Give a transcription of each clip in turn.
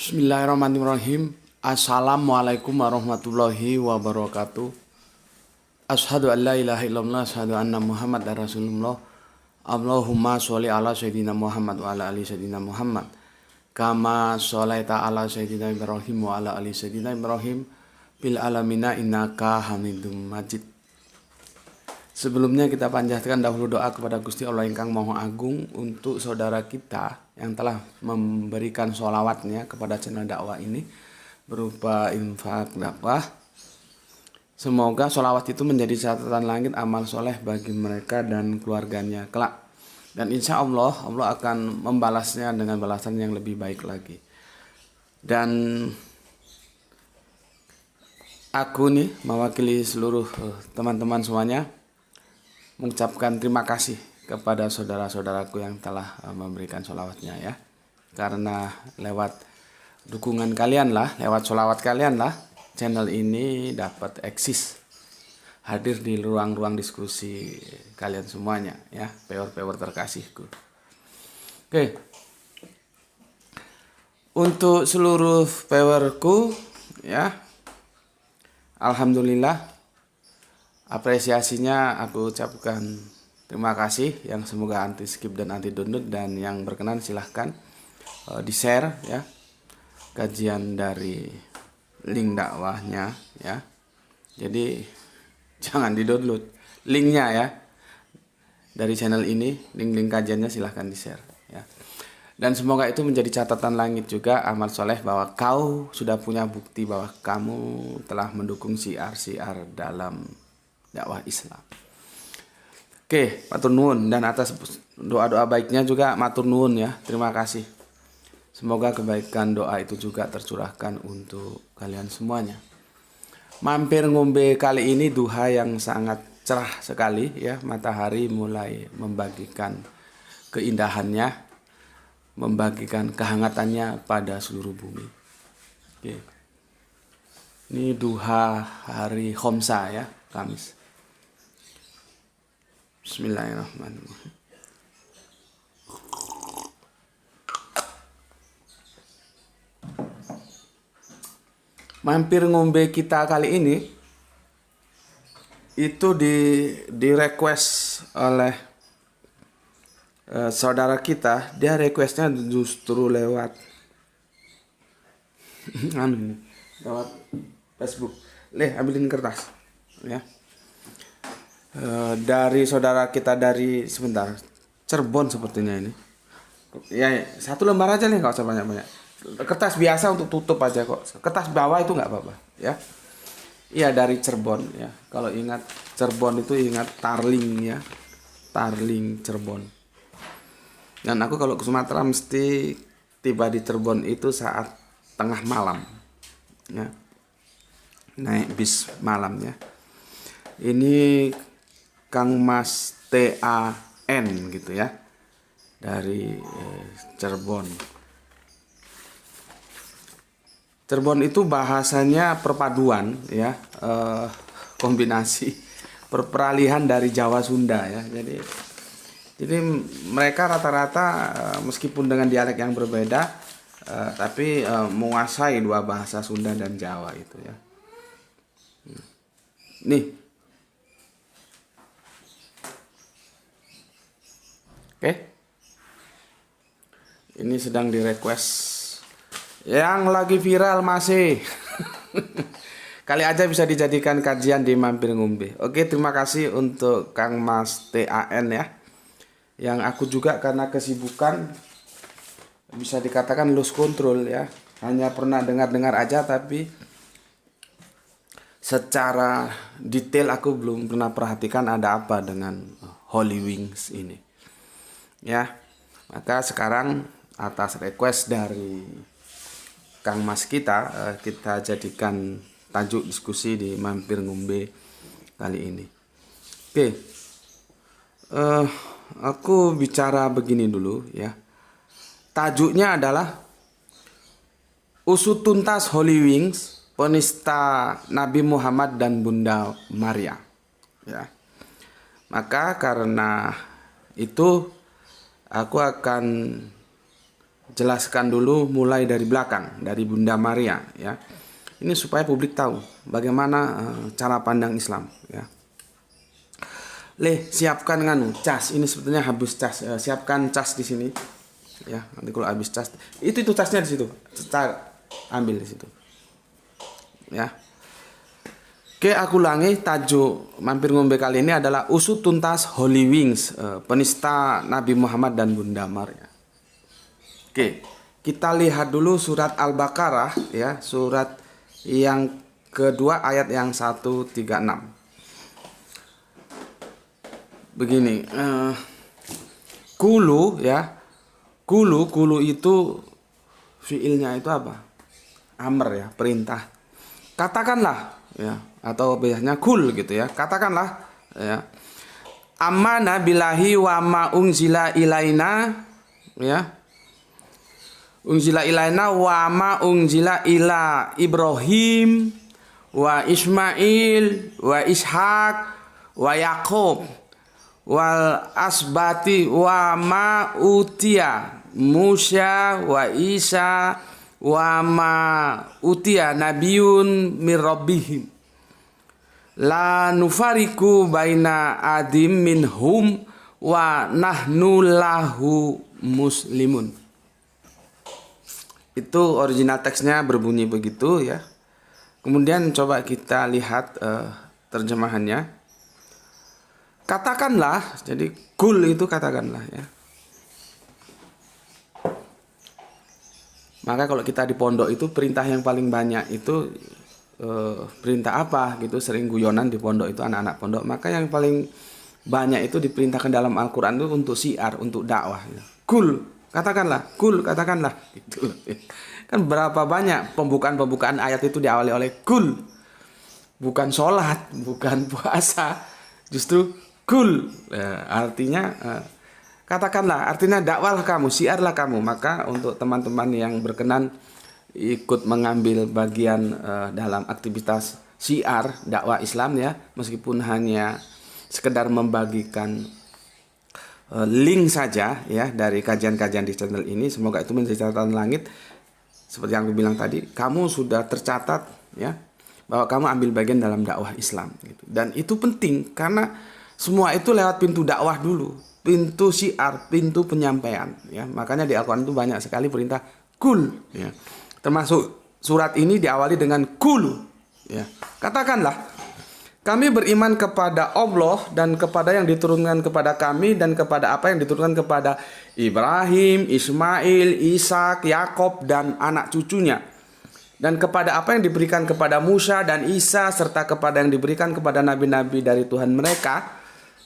Bismillahirrahmanirrahim. Assalamualaikum warahmatullahi wabarakatuh. Asyhadu an la ilaha illallah, asyhadu anna Muhammad Rasulullah. Allahumma sholli ala sayyidina Muhammad wa ala ali sayyidina Muhammad. Kama sholaita ala sayyidina Ibrahim wa ala ali sayyidina Ibrahim bil alamina innaka Hamidum Majid. Sebelumnya kita panjatkan dahulu doa kepada Gusti Allah Ingkang Maha Agung untuk saudara kita yang telah memberikan sholawatnya kepada channel dakwah ini berupa infak dakwah. Semoga sholawat itu menjadi catatan langit amal soleh bagi mereka dan keluarganya kelak. Dan insya Allah, Allah akan membalasnya dengan balasan yang lebih baik lagi. Dan aku nih mewakili seluruh teman-teman semuanya mengucapkan terima kasih kepada saudara-saudaraku yang telah memberikan sholawatnya ya. Karena lewat dukungan kalian lah, lewat sholawat kalian lah, channel ini dapat eksis, hadir di ruang-ruang diskusi kalian semuanya ya, peor-peor terkasihku. Oke. Untuk seluruh peorku ya, alhamdulillah, apresiasinya aku ucapkan terima kasih, yang semoga anti skip dan anti download, dan yang berkenan silahkan di share ya kajian dari link dakwahnya ya. Jadi jangan di download linknya ya, dari channel ini link-link kajiannya silahkan di share ya. Dan semoga itu menjadi catatan langit juga amal soleh bahwa kau sudah punya bukti bahwa kamu telah mendukung siar-siar dalam dakwah Islam. Oke, matur nuwun, dan atas doa-doa baiknya juga matur nuwun ya. Terima kasih. Semoga kebaikan doa itu juga tercurahkan untuk kalian semuanya. Mampir ngombe kali ini duha yang sangat cerah sekali ya. Matahari mulai membagikan keindahannya, membagikan kehangatannya pada seluruh bumi. Oke. Ini duha hari Khomsa ya, Kamis. Bismillahirrahmanirrahim. Mampir ngombe kita kali ini itu di request oleh saudara kita. Dia requestnya justru lewat lewat Facebook. Ambilin kertas ya. Dari saudara kita dari Cirebon sepertinya ini ya, satu lembar aja nih, nggak usah banyak-banyak. Kertas biasa untuk tutup aja kok, kertas bawah itu nggak apa-apa ya. Iya, dari Cirebon ya. Kalau ingat Cirebon itu ingat Tarling ya, Tarling Cirebon. Dan aku kalau ke Sumatera mesti tiba di Cirebon itu saat tengah malam ya, naik bis malam ya. Ini Kang Mas TAN gitu ya, dari Cirebon. Cirebon itu bahasanya perpaduan ya, kombinasi peralihan dari Jawa Sunda ya. Jadi mereka rata-rata meskipun dengan dialek yang berbeda, tapi menguasai dua bahasa Sunda dan Jawa itu ya. Nih. Oke. Ini sedang di request yang lagi viral masih. Kali aja bisa dijadikan kajian di Mampir Ngombe. Oke, terima kasih untuk Kang Mas TAN ya. Yang aku juga karena kesibukan bisa dikatakan lose control ya. Hanya pernah dengar-dengar aja, tapi secara detail aku belum pernah perhatikan ada apa dengan Holy Wings ini. Ya, maka sekarang atas request dari Kang Mas kita jadikan tajuk diskusi di Mampir Ngombe kali ini. Oke, aku bicara begini dulu ya. Tajuknya adalah usut tuntas Holy Wings, penista Nabi Muhammad dan Bunda Maria. Ya, maka karena itu aku akan jelaskan dulu mulai dari belakang, dari Bunda Maria ya. Ini supaya publik tahu bagaimana cara pandang Islam ya. Siapkan nganu cas. Ini sebetulnya habis cas. Siapkan cas di sini ya. Nanti kalau habis cas itu casnya di situ. Ambil di situ. Ya. Oke, aku ulangi tajuk mampir ngombe kali ini adalah usut tuntas Holy Wings, penista Nabi Muhammad dan Bunda Maria. Oke, kita lihat dulu surat Al-Baqarah ya, surat yang kedua ayat yang 136. Begini, kulu ya, kulu itu fiilnya itu apa? Amr ya, perintah. Katakanlah ya, atau biasanya kul gitu ya, katakanlah ya. Amanna billahi wa ma unzila ilaina ya. Unzila ilaina wa ma unzila ila Ibrahim wa Ismail wa Ishak wa Yakub wal asbati wa ma utia Musa wa Isa wa ma utia nabiyun mir rabbihim la nufariku baina adim minhum wa nahnu lahu muslimun. Itu original teksnya berbunyi begitu ya. Kemudian coba kita lihat terjemahannya. Katakanlah, jadi kul itu katakanlah ya. Maka kalau kita di pondok itu perintah yang paling banyak itu perintah apa gitu, sering guyonan di pondok itu anak-anak pondok. Maka yang paling banyak itu diperintahkan dalam Al-Quran itu untuk syiar, untuk dakwah. Ya. Kul, katakanlah, kul, katakanlah. Gitu. Kan berapa banyak pembukaan ayat itu diawali oleh kul. Bukan sholat, bukan puasa. Justru kul. Artinya katakanlah, artinya dakwahlah kamu, syiarlah kamu. Maka untuk teman-teman yang berkenan ikut mengambil bagian dalam aktivitas syiar dakwah Islam ya, meskipun hanya sekedar membagikan link saja ya dari kajian-kajian di channel ini, semoga itu menjadi catatan langit. Seperti yang aku bilang tadi, kamu sudah tercatat ya bahwa kamu ambil bagian dalam dakwah Islam gitu. Dan itu penting karena semua itu lewat pintu dakwah dulu, pintu syiar, pintu penyampaian ya. Makanya di Al-Qur'an itu banyak sekali perintah kul ya. Termasuk surat ini diawali dengan kul ya. Katakanlah, kami beriman kepada Allah dan kepada yang diturunkan kepada kami dan kepada apa yang diturunkan kepada Ibrahim, Ismail, Ishak, Yakub dan anak cucunya, dan kepada apa yang diberikan kepada Musa dan Isa serta kepada yang diberikan kepada nabi-nabi dari Tuhan mereka.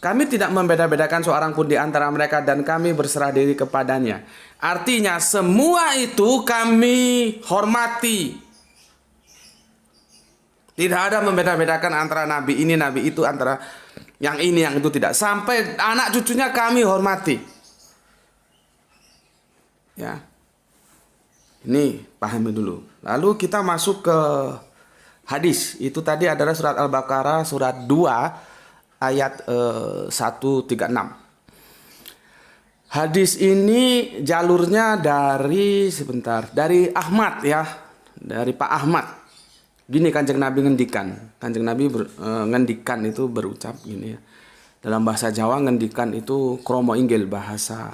Kami tidak membeda-bedakan seorang pun di antara mereka dan kami berserah diri kepadanya. Artinya semua itu kami hormati. Tidak ada membeda-bedakan antara nabi ini, nabi itu, antara yang ini, yang itu, tidak. Sampai anak cucunya kami hormati. Ya. Ini pahami dulu. Lalu kita masuk ke hadis. Itu tadi adalah surat Al-Baqarah surat 2 ayat 136. Hadis ini jalurnya dari Ahmad ya, dari Pak Ahmad. Gini Kanjeng Nabi ngendikan. Kanjeng Nabi ngendikan itu berucap gini ya. Dalam bahasa Jawa ngendikan itu kromo inggil, bahasa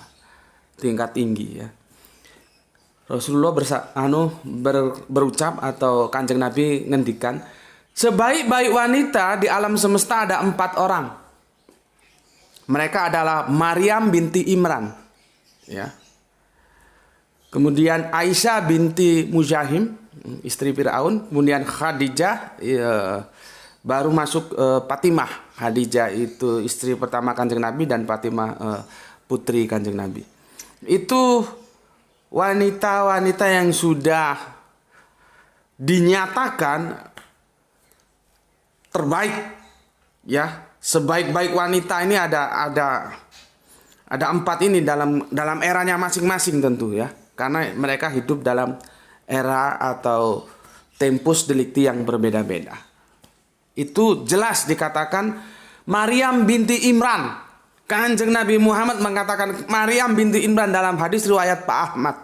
tingkat tinggi ya. Rasulullah berucap atau Kanjeng Nabi ngendikan, sebaik-baik wanita di alam semesta ada 4 orang. Mereka adalah Maryam binti Imran ya. Kemudian Aisyah binti Muzahim, istri Fir'aun. Kemudian Khadijah, baru masuk Fatimah. Khadijah itu istri pertama Kanjeng Nabi dan Fatimah putri Kanjeng Nabi. Itu wanita-wanita yang sudah dinyatakan terbaik ya. Sebaik-baik wanita ini ada 4 ini dalam eranya masing-masing tentu ya. Karena mereka hidup dalam era atau tempus delikti yang berbeda-beda. Itu jelas dikatakan Maryam binti Imran. Kanjeng Nabi Muhammad mengatakan Maryam binti Imran dalam hadis riwayat Pak Ahmad.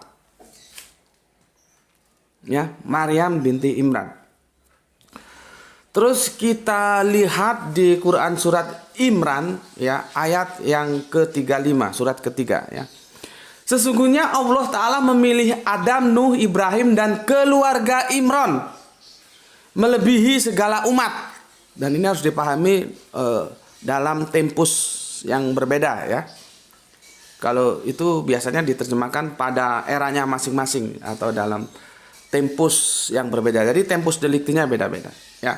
Ya, Maryam binti Imran. Terus kita lihat di Quran surat Imran ya, ayat yang ke-35, surat ketiga ya. Sesungguhnya Allah Ta'ala memilih Adam, Nuh, Ibrahim dan keluarga Imran melebihi segala umat. Dan ini harus dipahami dalam tempus yang berbeda ya. Kalau itu biasanya diterjemahkan pada eranya masing-masing atau dalam tempus yang berbeda. Jadi tempus deliktinya beda-beda ya.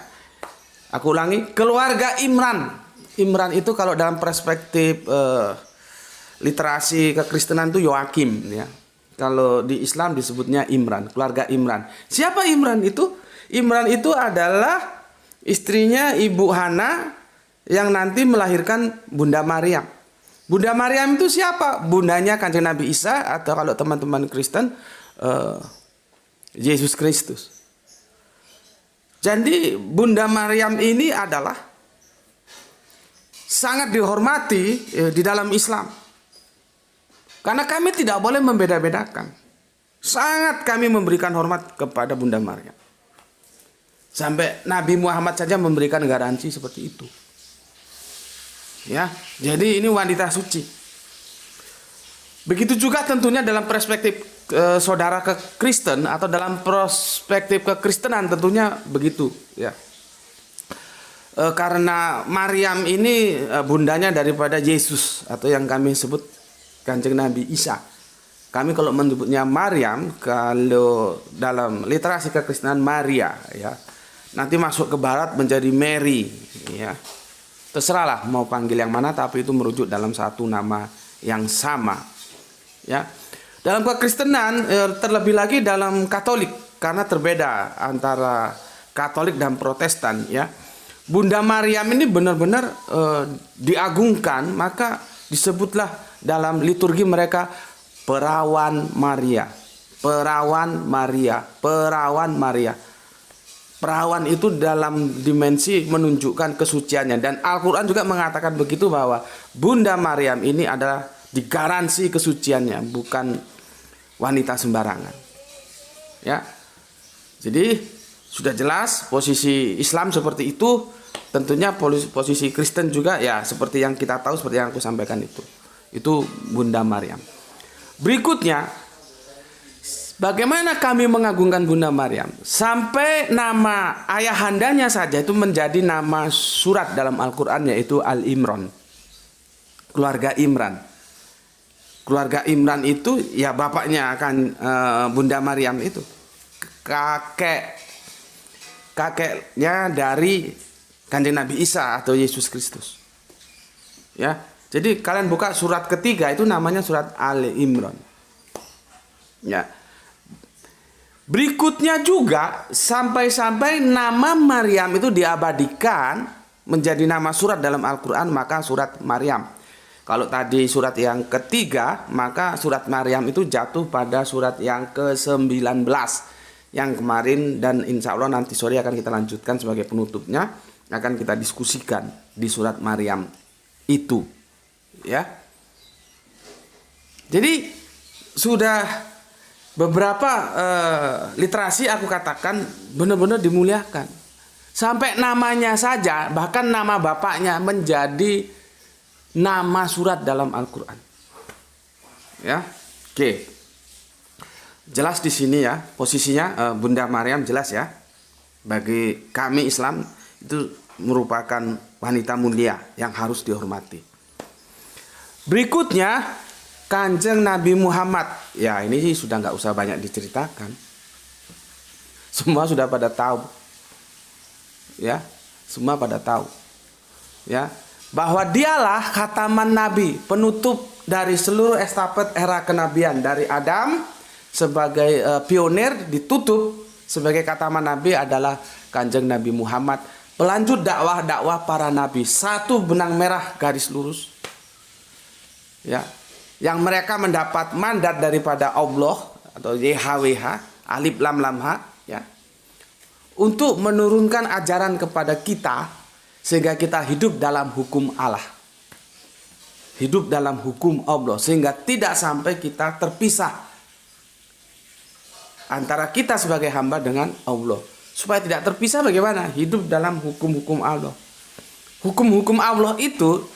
Aku ulangi, keluarga Imran. Imran itu kalau dalam perspektif literasi kekristenan itu Yoakim ya. Kalau di Islam disebutnya Imran, keluarga Imran. Siapa Imran itu? Imran itu adalah istrinya Ibu Hana yang nanti melahirkan Bunda Maryam. Bunda Maryam itu siapa? Bundanya Kanjeng Nabi Isa atau kalau teman-teman Kristen Yesus Kristus. Jadi Bunda Maryam ini adalah sangat dihormati di dalam Islam. Karena kami tidak boleh membeda-bedakan. Sangat kami memberikan hormat kepada Bunda Maryam. Sampai Nabi Muhammad saja memberikan garansi seperti itu. Ya, jadi ini wanita suci. Begitu juga tentunya dalam perspektif saudara ke Kristen atau dalam perspektif kekristenan tentunya begitu ya. Karena Maryam ini bundanya daripada Yesus atau yang kami sebut Kanjeng Nabi Isa. Kami kalau menyebutnya Maryam, kalau dalam literasi kekristenan Maria ya. Nanti masuk ke barat menjadi Mary ya. Terserahlah mau panggil yang mana, tapi itu merujuk dalam satu nama yang sama ya. Dalam kekristenan terlebih lagi dalam Katolik, karena terbeda antara Katolik dan Protestan ya. Bunda Maryam ini benar-benar diagungkan, maka disebutlah dalam liturgi mereka perawan Maria. Perawan Maria, perawan Maria. Perawan itu dalam dimensi menunjukkan kesuciannya, dan Al-Quran juga mengatakan begitu bahwa Bunda Maryam ini adalah digaransi kesuciannya, bukan wanita sembarangan. Ya. Jadi sudah jelas posisi Islam seperti itu, tentunya posisi Kristen juga ya seperti yang kita tahu, seperti yang aku sampaikan itu. Itu Bunda Maryam. Berikutnya, bagaimana kami mengagungkan Bunda Maryam? Sampai nama ayahandanya saja itu menjadi nama surat dalam Al-Quran, yaitu Al-Imran. Keluarga Imran. Keluarga Imran itu ya bapaknya akan Bunda Maryam itu. Kakeknya dari Kanjeng Nabi Isa atau Yesus Kristus. Ya. Jadi kalian buka surat ketiga itu namanya surat Al-Imran. Ya. Berikutnya juga sampai-sampai nama Maryam itu diabadikan menjadi nama surat dalam Al-Quran, maka surat Maryam. Kalau tadi surat yang ketiga, maka surat Maryam itu jatuh pada surat yang ke-19 yang kemarin, dan insya Allah nanti sore akan kita lanjutkan sebagai penutupnya, akan kita diskusikan di surat Maryam itu ya. Jadi sudah beberapa literasi aku katakan benar-benar dimuliakan. Sampai namanya saja, bahkan nama bapaknya menjadi nama surat dalam Al-Quran. Ya, oke. Jelas di sini ya posisinya Bunda Maryam jelas ya. Bagi kami Islam itu merupakan wanita mulia yang harus dihormati. Berikutnya Kanjeng Nabi Muhammad. Ya ini sudah nggak usah banyak diceritakan. Semua sudah pada tahu. Ya, semua pada tahu. Ya. Bahwa dialah khataman Nabi, penutup dari seluruh estafet era kenabian. Dari Adam sebagai pionir, ditutup sebagai khataman Nabi adalah Kanjeng Nabi Muhammad. Pelanjut dakwah-dakwah para Nabi. Satu benang merah garis lurus. Ya, yang mereka mendapat mandat daripada Allah atau YHWH, Alif Lam Lam Ha, ya, untuk menurunkan ajaran kepada kita. Sehingga kita hidup dalam hukum Allah. Hidup dalam hukum Allah. Sehingga tidak sampai kita terpisah antara kita sebagai hamba dengan Allah. Supaya tidak terpisah bagaimana? Hidup dalam hukum-hukum Allah. Hukum-hukum Allah itu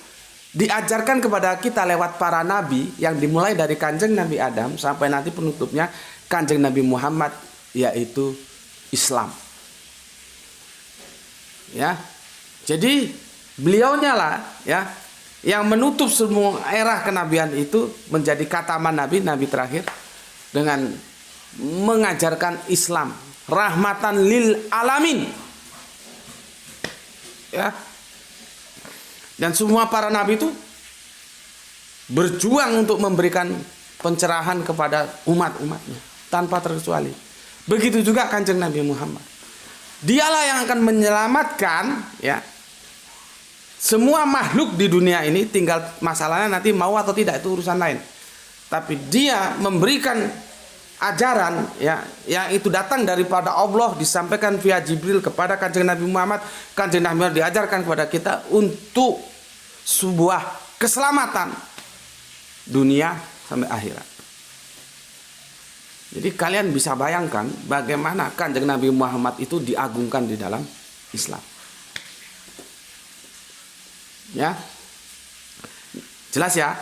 diajarkan kepada kita lewat para nabi yang dimulai dari Kanjeng Nabi Adam sampai nanti penutupnya Kanjeng Nabi Muhammad, yaitu Islam. Ya. Jadi beliaunya lah ya yang menutup semua era kenabian itu menjadi kataman nabi terakhir dengan mengajarkan Islam, rahmatan lil alamin. Ya. Dan semua para nabi itu berjuang untuk memberikan pencerahan kepada umat-umatnya tanpa terkecuali. Begitu juga Kanjeng Nabi Muhammad. Dialah yang akan menyelamatkan ya semua makhluk di dunia ini, tinggal masalahnya nanti mau atau tidak itu urusan lain. Tapi dia memberikan ajaran ya yang itu datang daripada Allah, disampaikan via Jibril kepada Kanjeng Nabi Muhammad. Kanjeng Nabi Muhammad diajarkan kepada kita untuk sebuah keselamatan dunia sampai akhirat. Jadi kalian bisa bayangkan bagaimana Kanjeng Nabi Muhammad itu diagungkan di dalam Islam. Ya, jelas ya.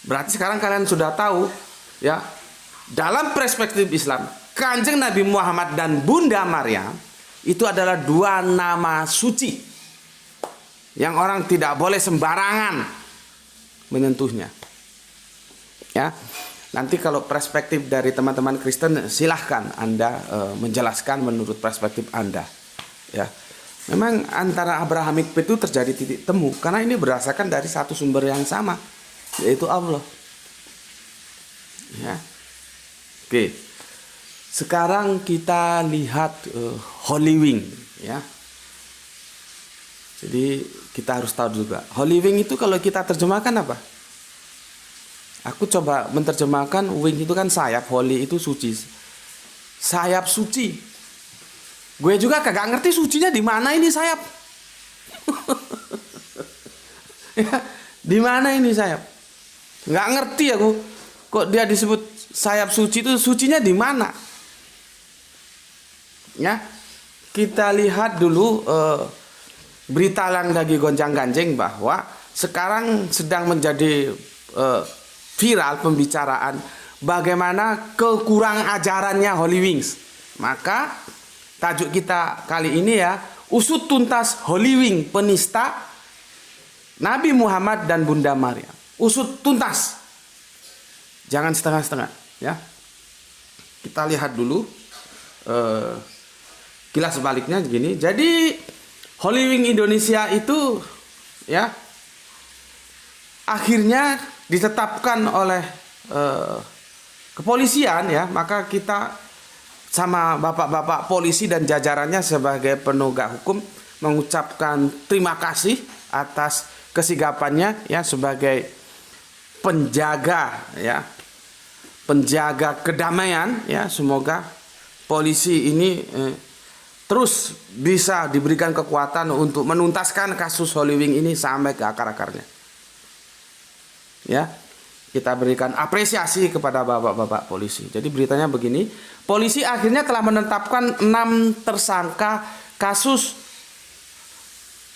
Berarti sekarang kalian sudah tahu ya, dalam perspektif Islam Kanjeng Nabi Muhammad dan Bunda Maryam itu adalah dua nama suci yang orang tidak boleh sembarangan menyentuhnya. Ya, nanti kalau perspektif dari teman-teman Kristen silahkan Anda menjelaskan menurut perspektif Anda. Ya. Memang antara Abrahamic Faith itu terjadi titik temu karena ini berdasarkan dari satu sumber yang sama, yaitu Allah. Ya. Oke. Sekarang kita lihat Holy Wing ya. Jadi kita harus tahu juga Holy Wing itu kalau kita terjemahkan apa? Aku coba menerjemahkan wing itu kan sayap, holy itu suci. Sayap suci. Gue juga kagak ngerti sucinya di mana ini sayap. Ya, di mana ini sayap? Nggak ngerti aku. Kok dia disebut sayap suci itu sucinya di mana? Ya, kita lihat dulu berita yang lagi gonjang-ganjing bahwa sekarang sedang menjadi viral pembicaraan bagaimana kekurang ajarannya Holy Wings. Maka tajuk kita kali ini ya, usut tuntas Holy Wing penista Nabi Muhammad dan Bunda Maryam. Usut tuntas. Jangan setengah-setengah ya. Kita lihat dulu kilas sebaliknya begini. Jadi Holy Wing Indonesia itu ya akhirnya ditetapkan oleh kepolisian ya, maka kita sama bapak-bapak polisi dan jajarannya sebagai penegak hukum mengucapkan terima kasih atas kesigapannya ya sebagai penjaga ya, penjaga kedamaian ya. Semoga polisi ini terus bisa diberikan kekuatan untuk menuntaskan kasus Holy Wing ini sampai ke akar-akarnya. Ya, kita berikan apresiasi kepada bapak-bapak polisi. Jadi beritanya begini, polisi akhirnya telah menetapkan 6 tersangka kasus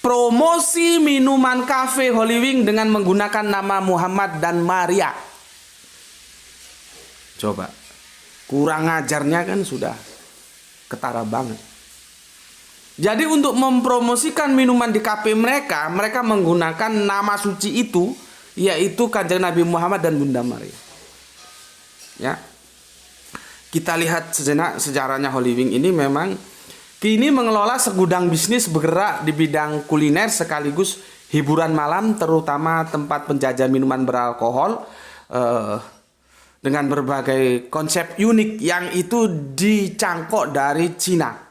promosi minuman kafe Holy Wing dengan menggunakan nama Muhammad dan Maria. Coba, kurang ajarnya kan sudah ketara banget. Jadi untuk mempromosikan minuman di kafe mereka menggunakan nama suci itu, yaitu Kanjeng Nabi Muhammad dan Bunda Maria. Ya. Kita lihat sejenak sejarahnya Holy Wing ini memang kini mengelola segudang bisnis bergerak di bidang kuliner sekaligus hiburan malam, terutama tempat penjajahan minuman beralkohol dengan berbagai konsep unik yang itu dicangkok dari Cina.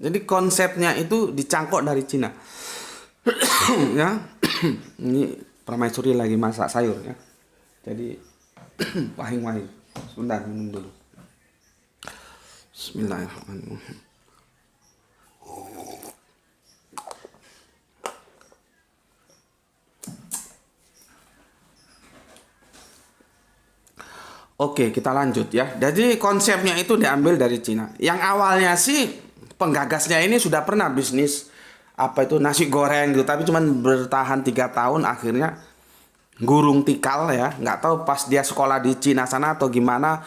Jadi konsepnya itu dicangkok dari Cina. Ya. Ini permaisuri lagi masak sayur ya. Jadi wahing-wahing. Sebentar minum dulu. Bismillahirrahmanirrahim. Oke, kita lanjut ya. Jadi konsepnya itu diambil dari Cina. Yang awalnya sih penggagasnya ini sudah pernah bisnis apa itu nasi goreng gitu, tapi cuman bertahan 3 tahun, akhirnya gurung tikal ya. Nggak tahu pas dia sekolah di Cina sana atau gimana,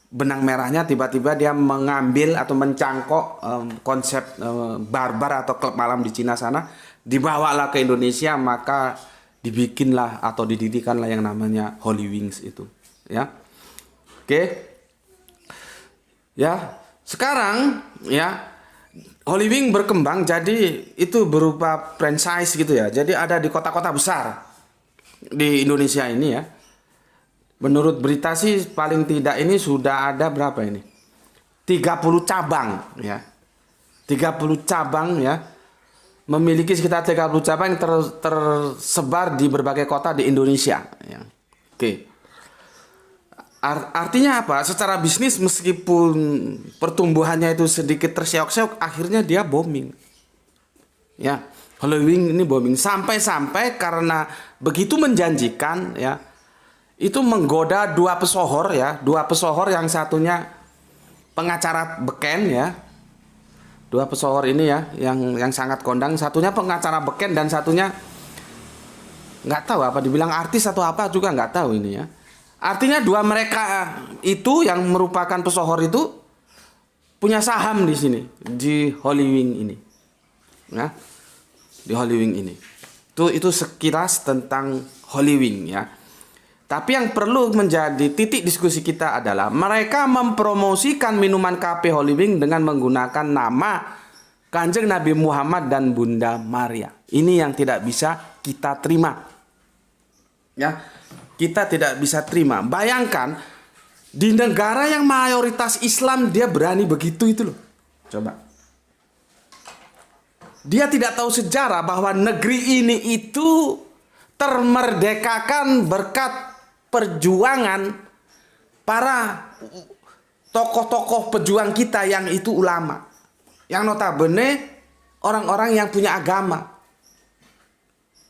benang merahnya tiba-tiba dia mengambil atau mencangkok konsep barbar atau klub malam di Cina sana, dibawalah ke Indonesia, maka dibikinlah atau didirikanlah yang namanya Holy Wings itu. Ya, oke, ya sekarang ya Holy Wing berkembang jadi itu berupa franchise gitu ya. Jadi ada di kota-kota besar di Indonesia ini ya. Menurut berita sih paling tidak ini sudah ada berapa ini? 30 cabang ya. 30 cabang ya. Memiliki sekitar 30 cabang yang tersebar di berbagai kota di Indonesia ya. Oke. Artinya apa? Secara bisnis meskipun pertumbuhannya itu sedikit terseok-seok, akhirnya dia booming. Ya, Holy Wing ini booming sampai-sampai karena begitu menjanjikan ya. Itu menggoda dua pesohor ya, dua pesohor, yang satunya pengacara beken ya. Dua pesohor ini ya yang sangat kondang, satunya pengacara beken dan satunya nggak tahu apa dibilang artis atau apa juga nggak tahu ini ya. Artinya dua mereka itu yang merupakan pesohor itu punya saham di sini di Holy Wing ini. Ya. Di Holy Wing ini. Itu sekilas tentang Holy Wing ya. Tapi yang perlu menjadi titik diskusi kita adalah mereka mempromosikan minuman KP Holy Wing dengan menggunakan nama Kanjeng Nabi Muhammad dan Bunda Maria. Ini yang tidak bisa kita terima. Ya. Kita tidak bisa terima. Bayangkan di negara yang mayoritas Islam dia berani begitu itu loh. Coba. Dia tidak tahu sejarah bahwa negeri ini itu termerdekakan berkat perjuangan para tokoh-tokoh pejuang kita yang itu ulama. Yang notabene orang-orang yang punya agama.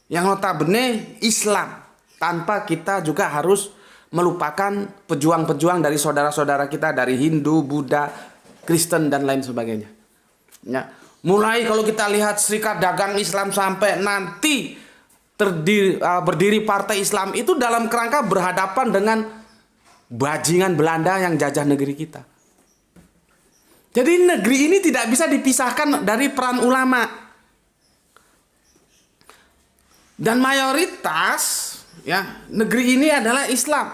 Yang notabene Islam. Tanpa kita juga harus melupakan pejuang-pejuang dari saudara-saudara kita dari Hindu, Buddha, Kristen dan lain sebagainya. Ya, mulai kalau kita lihat Serikat Dagang Islam sampai nanti berdiri Partai Islam itu dalam kerangka berhadapan dengan bajingan Belanda yang jajah negeri kita. Jadi negeri ini tidak bisa dipisahkan dari peran ulama. Dan mayoritas ya, negeri ini adalah Islam.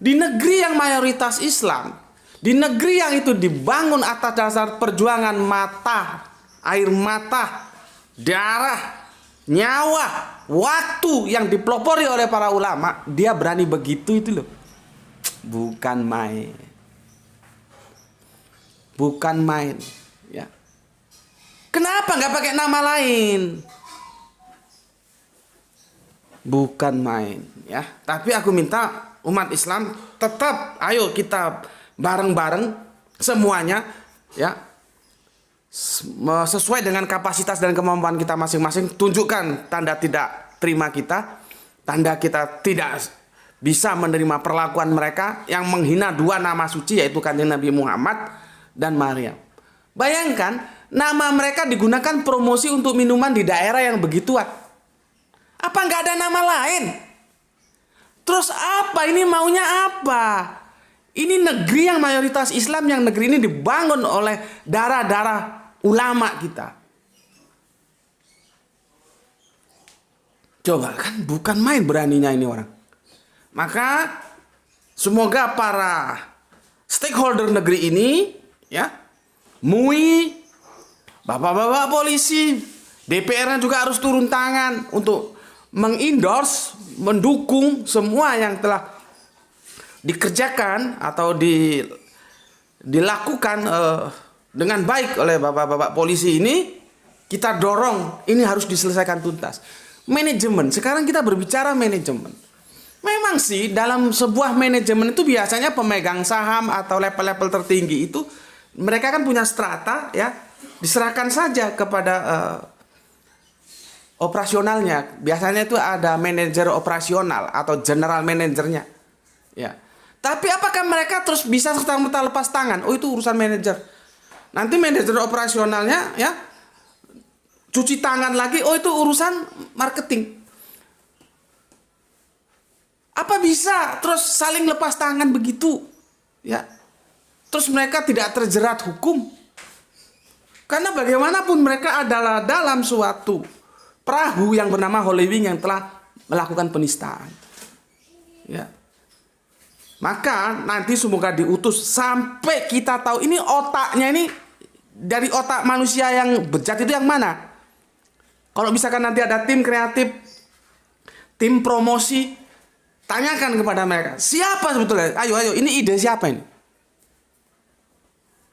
Di negeri yang mayoritas Islam, di negeri yang itu dibangun atas dasar perjuangan mata, air mata, darah, nyawa, waktu yang dipelopori oleh para ulama, dia berani begitu itu loh. Bukan main. Bukan main, ya. Kenapa nggak pakai nama lain? Bukan main ya. Tapi aku minta umat Islam tetap ayo kita bareng-bareng semuanya ya. Sesuai dengan kapasitas dan kemampuan kita masing-masing, tunjukkan tanda tidak terima kita, tanda kita tidak bisa menerima perlakuan mereka yang menghina dua nama suci, yaitu Kanjeng Nabi Muhammad dan Maria. Bayangkan nama mereka digunakan promosi untuk minuman di daerah yang begituan. Apa nggak ada nama lain? Terus apa? Ini maunya apa? Ini negeri yang mayoritas Islam, yang negeri ini dibangun oleh darah-darah ulama kita. Coba kan bukan main beraninya ini orang. Maka semoga para stakeholder negeri ini ya, MUI, bapak-bapak polisi, DPR-nya juga harus turun tangan untuk mengendorse, mendukung semua yang telah dikerjakan atau dilakukan dengan baik oleh bapak-bapak polisi ini. Kita dorong ini harus diselesaikan tuntas. Manajemen, sekarang kita berbicara manajemen. Memang sih dalam sebuah manajemen itu biasanya pemegang saham atau level-level tertinggi itu mereka kan punya strata ya, diserahkan saja kepada operasionalnya. Biasanya itu ada manajer operasional atau general manajernya. Ya. Tapi apakah mereka terus bisa serta-merta lepas tangan? Oh, itu urusan manajer. Nanti manajer operasionalnya ya cuci tangan lagi. Oh, itu urusan marketing. Apa bisa terus saling lepas tangan begitu? Ya. Terus mereka tidak terjerat hukum. Karena bagaimanapun mereka adalah dalam suatu perahu yang bernama Holy Wing yang telah melakukan penistaan. Ya. Maka nanti semoga diutus sampai kita tahu ini otaknya ini dari otak manusia yang bejat itu yang mana. Kalau misalkan nanti ada tim kreatif, tim promosi, tanyakan kepada mereka, siapa sebetulnya? Ayo, ini ide siapa ini?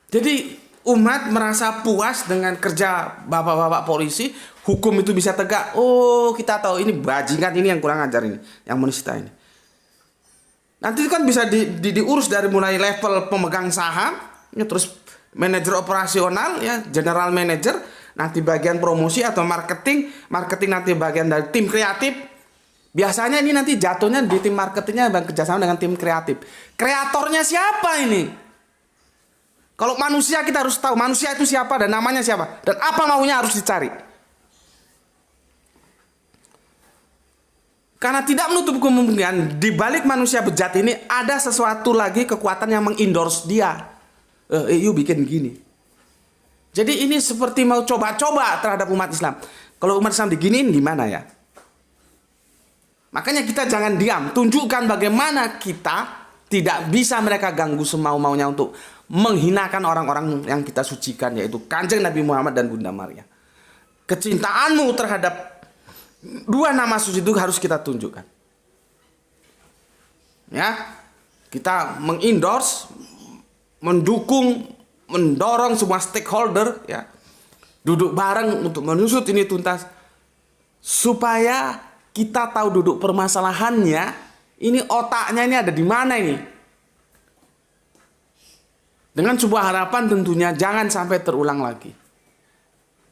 Jadi umat merasa puas dengan kerja bapak-bapak polisi, hukum itu bisa tegak. Oh, kita tahu ini bajingan ini yang kurang ajar ini, yang menista ini. Nanti itu kan bisa diurus dari mulai level pemegang saham, ya, terus manajer operasional, ya, general manager, nanti bagian promosi atau marketing nanti bagian dari tim kreatif. Biasanya ini nanti jatuhnya di tim marketingnya kerjasama dengan tim kreatif. Kreatornya siapa ini? Kalau manusia kita harus tahu manusia itu siapa dan namanya siapa dan apa maunya harus dicari. Karena tidak menutup kemungkinan di balik manusia bejat ini ada sesuatu lagi kekuatan yang mengendorse dia. Yuk bikin gini. Jadi ini seperti mau coba-coba terhadap umat Islam. Kalau umat Islam diginiin gimana ya? Makanya kita jangan diam. Tunjukkan bagaimana kita tidak bisa mereka ganggu semau-maunya untuk menghinakan orang-orang yang kita sucikan, yaitu Kanjeng Nabi Muhammad dan Bunda Maria. Kecintaanmu terhadap dua nama suci itu harus kita tunjukkan. Ya, kita mengendorse, mendukung, mendorong semua stakeholder, ya, duduk bareng untuk menusut ini tuntas, supaya kita tahu duduk permasalahannya. Ini otaknya ini ada di mana ini? Dengan sebuah harapan tentunya jangan sampai terulang lagi.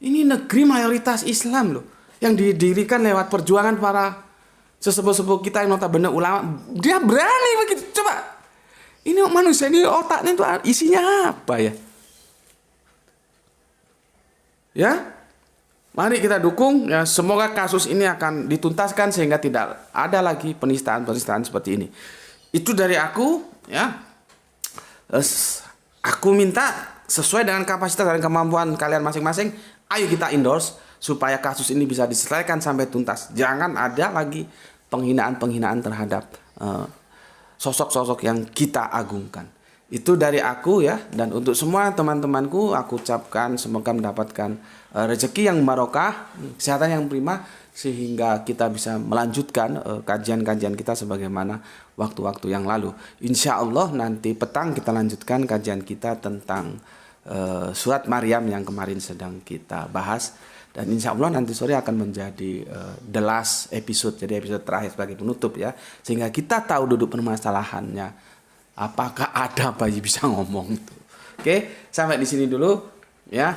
Ini negeri mayoritas Islam loh, yang didirikan lewat perjuangan para sesepuh-sepuh kita yang notabene ulama. Dia berani begitu. Coba, ini manusia ini otaknya itu isinya apa ya? Ya, mari kita dukung. Ya, semoga kasus ini akan dituntaskan sehingga tidak ada lagi penistaan-penistaan seperti ini. Itu dari aku. Ya, aku minta sesuai dengan kapasitas dan kemampuan kalian masing-masing. Ayo kita endorse supaya kasus ini bisa diselesaikan sampai tuntas. Jangan ada lagi penghinaan-penghinaan terhadap sosok-sosok yang kita agungkan. Itu dari aku ya. Dan untuk semua teman-temanku aku ucapkan semoga mendapatkan rezeki yang barokah, kesehatan yang prima, sehingga kita bisa melanjutkan kajian-kajian kita sebagaimana waktu-waktu yang lalu. Insya Allah nanti petang kita lanjutkan kajian kita tentang surat Maryam yang kemarin sedang kita bahas. Dan insya Allah nanti sore akan menjadi the last episode, jadi episode terakhir sebagai penutup ya. Sehingga kita tahu duduk permasalahannya, apakah ada bayi bisa ngomong itu. Oke, sampai di sini dulu ya.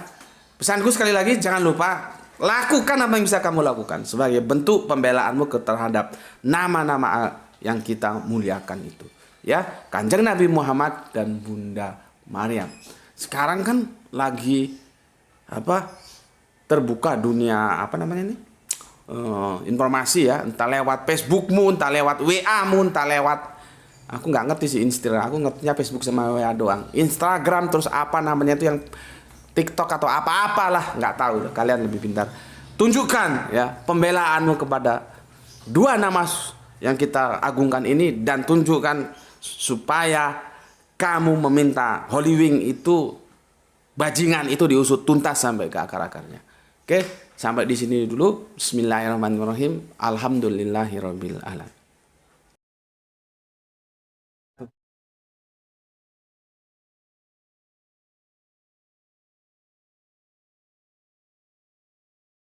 Pesanku sekali lagi, jangan lupa lakukan apa yang bisa kamu lakukan sebagai bentuk pembelaanmu terhadap nama-nama yang kita muliakan itu. Ya, Kanjeng Nabi Muhammad dan Bunda Maryam. Sekarang kan lagi terbuka dunia informasi ya, entah lewat Facebookmu, entah lewat WA-mu, entah lewat, aku nggak ngerti sih Instagram, aku ngertinya Facebook sama WA doang. Instagram terus apa namanya itu yang TikTok atau apa-apalah, nggak tahu, kalian lebih pintar. Tunjukkan ya pembelaanmu kepada dua nama yang kita agungkan ini, dan tunjukkan supaya kamu meminta Holy Wing itu, bajingan itu diusut tuntas sampai ke akar-akarnya. Oke, sampai di sini dulu. Bismillahirrahmanirrahim. Alhamdulillahirabbil alamin.